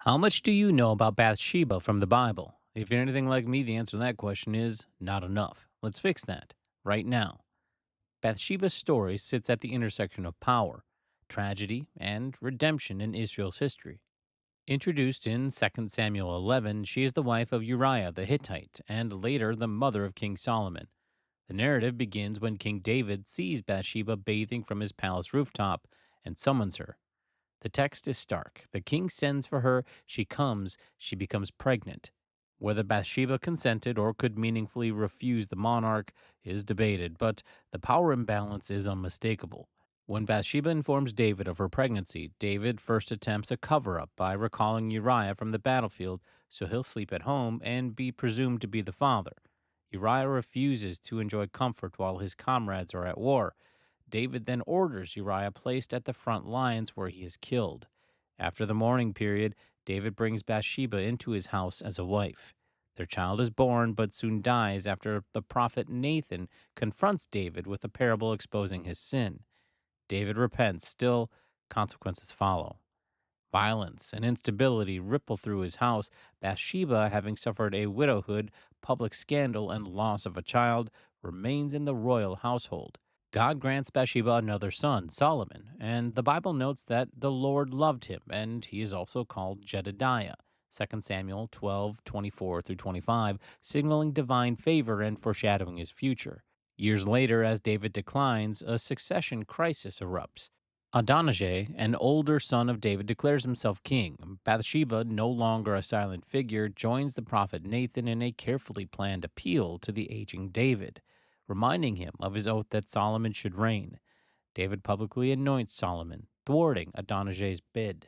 How much do you know about Bathsheba from the Bible? If you're anything like me, the answer to that question is not enough. Let's fix that right now. Bathsheba's story sits at the intersection of power, tragedy, and redemption in Israel's history. Introduced in 2 Samuel 11, she is the wife of Uriah the Hittite and later the mother of King Solomon. The narrative begins when King David sees Bathsheba bathing from his palace rooftop and summons her. The text is stark. The king sends for her, she comes, she becomes pregnant. Whether Bathsheba consented or could meaningfully refuse the monarch is debated, but the power imbalance is unmistakable. When Bathsheba informs David of her pregnancy, David first attempts a cover up by recalling Uriah from the battlefield so he'll sleep at home and be presumed to be the father. Uriah refuses to enjoy comfort while his comrades are at war. David then orders Uriah placed at the front lines where he is killed. After the mourning period, David brings Bathsheba into his house as a wife. Their child is born, but soon dies after the prophet Nathan confronts David with a parable exposing his sin. David repents, still, consequences follow. Violence and instability ripple through his house. Bathsheba, having suffered a widowhood, public scandal, and loss of a child, remains in the royal household. God grants Bathsheba another son, Solomon, and the Bible notes that the Lord loved him, and he is also called Jedediah. 2 Samuel 12:24 through 25, signaling divine favor and foreshadowing his future. Years later, as David declines, a succession crisis erupts. Adonijah, an older son of David, declares himself king. Bathsheba, no longer a silent figure, joins the prophet Nathan in a carefully planned appeal to the aging David, reminding him of his oath that Solomon should reign. David publicly anoints Solomon, thwarting Adonijah's bid.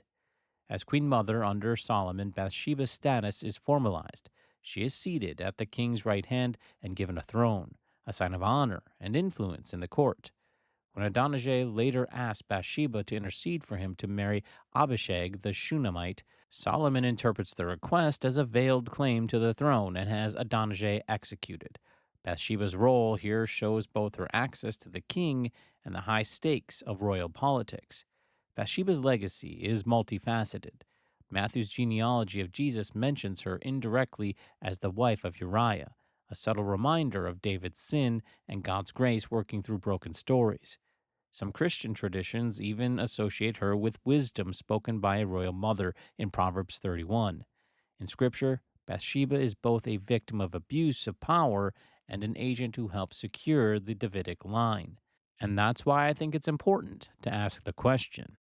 As queen mother under Solomon, Bathsheba's status is formalized. She is seated at the king's right hand and given a throne, a sign of honor and influence in the court. When Adonijah later asked Bathsheba to intercede for him to marry Abishag the Shunammite, Solomon interprets the request as a veiled claim to the throne and has Adonijah executed. Bathsheba's role here shows both her access to the king and the high stakes of royal politics. Bathsheba's legacy is multifaceted. Matthew's genealogy of Jesus mentions her indirectly as the wife of Uriah, a subtle reminder of David's sin and God's grace working through broken stories. Some Christian traditions even associate her with wisdom spoken by a royal mother in Proverbs 31. In Scripture, Bathsheba is both a victim of abuse of power and an agent who helps secure the Davidic line. And that's why I think it's important to ask the question,